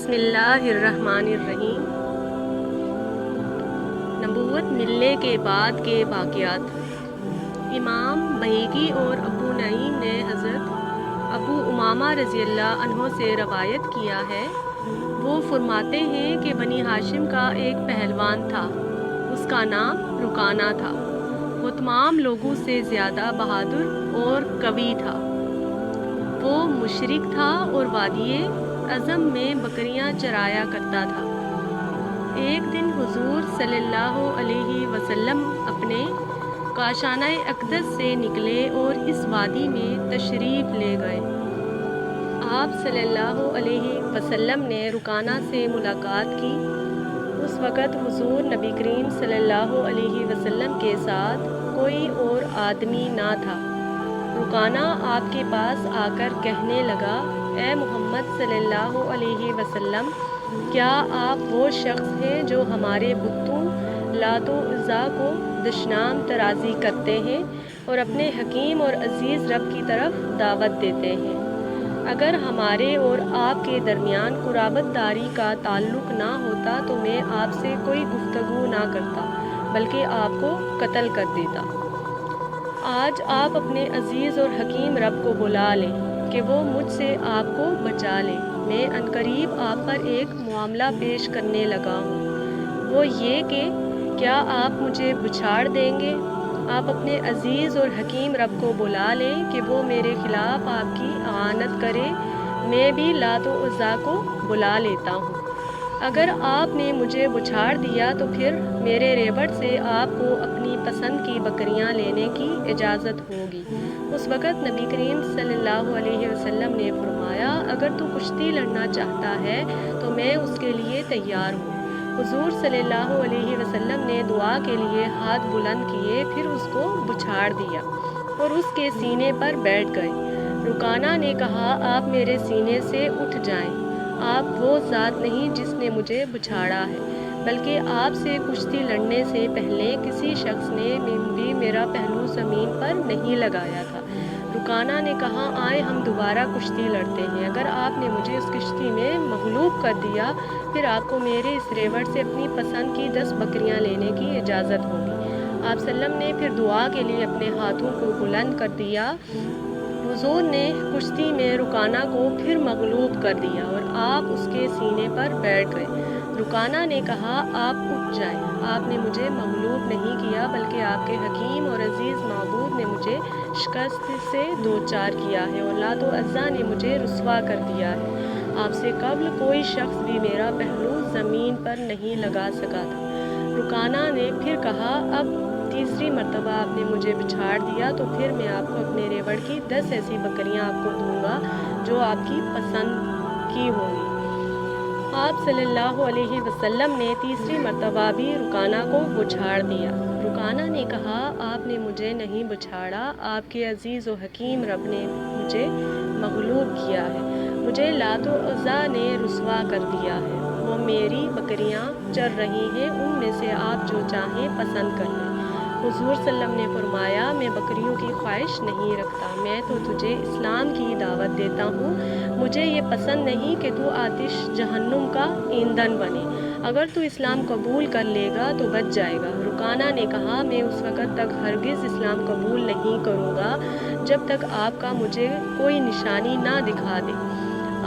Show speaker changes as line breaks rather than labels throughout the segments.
بسم اللہ الرحمن الرحیم۔ نبوت ملنے کے بعد کے واقعات۔ امام بہیقی اور ابو نعیم نے حضرت ابو امامہ رضی اللہ عنہ سے روایت کیا ہے، وہ فرماتے ہیں کہ بنی ہاشم کا ایک پہلوان تھا، اس کا نام رکانہ تھا۔ وہ تمام لوگوں سے زیادہ بہادر اور قوی تھا۔ وہ مشرک تھا اور وادی اعظم میں بکریاں چرایا کرتا تھا۔ ایک دن حضور صلی اللہ علیہ وسلم اپنے کاشانہ اقدس سے نکلے اور اس وادی میں تشریف لے گئے۔ آپ صلی اللہ علیہ وسلم نے رکانہ سے ملاقات کی۔ اس وقت حضور نبی کریم صلی اللہ علیہ وسلم کے ساتھ کوئی اور آدمی نہ تھا۔ رکانہ آپ کے پاس آ کر کہنے لگا، اے محمد صلی اللہ علیہ وسلم، کیا آپ وہ شخص ہیں جو ہمارے بتوں لات و عزیٰ کو دشنام ترازی کرتے ہیں اور اپنے حکیم اور عزیز رب کی طرف دعوت دیتے ہیں؟ اگر ہمارے اور آپ کے درمیان قرابت داری کا تعلق نہ ہوتا تو میں آپ سے کوئی گفتگو نہ کرتا بلکہ آپ کو قتل کر دیتا۔ آج آپ اپنے عزیز اور حکیم رب کو بلا لیں کہ وہ مجھ سے آپ کو بچا لے۔ میں عنقریب آپ پر ایک معاملہ پیش کرنے لگا ہوں، وہ یہ کہ کیا آپ مجھے بچھاڑ دیں گے؟ آپ اپنے عزیز اور حکیم رب کو بلا لیں کہ وہ میرے خلاف آپ کی اعانت کرے، میں بھی لات و عزیٰ کو بلا لیتا ہوں۔ اگر آپ نے مجھے بچھاڑ دیا تو پھر میرے ریوڑ سے آپ کو اپنی پسند کی بکریاں لینے کی اجازت ہوگی۔ اس وقت نبی کریم صلی اللہ علیہ وسلم نے فرمایا، اگر تو کشتی لڑنا چاہتا ہے تو میں اس کے لیے تیار ہوں۔ حضور صلی اللہ علیہ وسلم نے دعا کے لیے ہاتھ بلند کیے، پھر اس کو بچھاڑ دیا اور اس کے سینے پر بیٹھ گئے۔ رکانہ نے کہا، آپ میرے سینے سے اٹھ جائیں، آپ وہ ذات نہیں جس نے مجھے بچھاڑا ہے، بلکہ آپ سے کشتی لڑنے سے پہلے کسی شخص نے بھی میرا پہلو زمین پر نہیں لگایا تھا۔ رکانہ نے کہا، آئے ہم دوبارہ کشتی لڑتے ہیں۔ اگر آپ نے مجھے اس کشتی میں مغلوب کر دیا پھر آپ کو میرے اس ریوڑ سے اپنی پسند کی 10 بکریاں لینے کی اجازت ہوگی۔ آپ صلی اللہ علیہ وسلم نے پھر دعا کے لیے اپنے ہاتھوں کو بلند کر دیا۔ حضور نے کشتی میں رکانہ کو پھر مغلوب کر دیا اور آپ اس کے سینے پر بیٹھ گئے۔ رکانہ نے کہا، آپ اٹھ جائیں، آپ نے مجھے مغلوب نہیں کیا بلکہ آپ کے حکیم اور عزیز معبود نے مجھے شکست سے دوچار کیا ہے اور لات و عزیٰ نے مجھے رسوا کر دیا ہے۔ آپ سے قبل کوئی شخص بھی میرا پہلو زمین پر نہیں لگا سکا تھا۔ رکانہ نے پھر کہا، اب تیسری مرتبہ آپ نے مجھے بچھاڑ دیا تو پھر میں آپ کو اپنے ریوڑ کی 10 ایسی بکریاں آپ کو دوں گا جو آپ کی پسند کی ہوں گی۔ آپ صلی اللہ علیہ وسلم نے تیسری مرتبہ بھی رکانہ کو بچھاڑ دیا۔ رکانہ نے کہا، آپ نے مجھے نہیں بچھاڑا، آپ کے عزیز و حکیم رب نے مجھے مغلوب کیا ہے، مجھے لات و عزیٰ نے رسوا کر دیا ہے، وہ میری بکریاں چر رہی ہیں، ان میں سے آپ جو چاہیں پسند کر لیں۔ حضور صلی اللہ علیہ وسلم نے فرمایا، میں بکریوں کی خواہش نہیں رکھتا، میں تو تجھے اسلام کی دعوت دیتا ہوں۔ مجھے یہ پسند نہیں کہ تو آتش جہنم کا ایندھن بنے۔ اگر تو اسلام قبول کر لے گا تو بچ جائے گا۔ رکانہ نے کہا، میں اس وقت تک ہرگز اسلام قبول نہیں کروں گا جب تک آپ کا مجھے کوئی نشانی نہ دکھا دے۔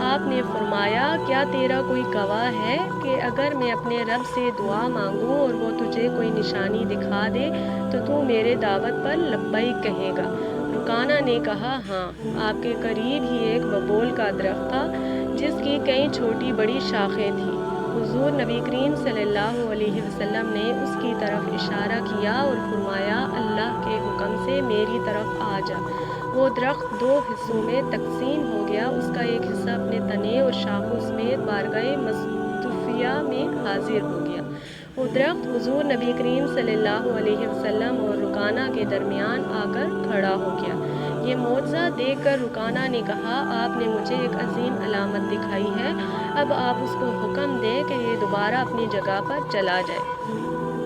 آپ نے فرمایا، کیا تیرا کوئی گواہ ہے کہ اگر میں اپنے رب سے دعا مانگوں اور وہ تجھے کوئی نشانی دکھا دے تو میرے دعوت پر لبیک کہے گا؟ رکانہ نے کہا، ہاں۔ آپ کے قریب ہی ایک ببول کا درخت تھا جس کی کئی چھوٹی بڑی شاخیں تھیں۔ حضور نبی کریم صلی اللہ علیہ وسلم نے اس کی طرف اشارہ کیا اور فرمایا، اللہ کے حکم سے میری طرف آ جا۔ وہ درخت 2 حصوں میں تقسیم ہو گیا، اس کا ایک حصہ اپنے تنے اور شاخوں سمیت بارگاہ مصطفیٰ میں حاضر ہو گیا۔ وہ درخت حضور نبی کریم صلی اللہ علیہ وسلم اور رکانہ کے درمیان آ کر کھڑا ہو گیا۔ یہ معجزہ دیکھ کر رکانہ نے کہا، آپ نے مجھے ایک عظیم علامت دکھائی ہے، اب آپ اس کو حکم دیں کہ یہ دوبارہ اپنی جگہ پر چلا جائے۔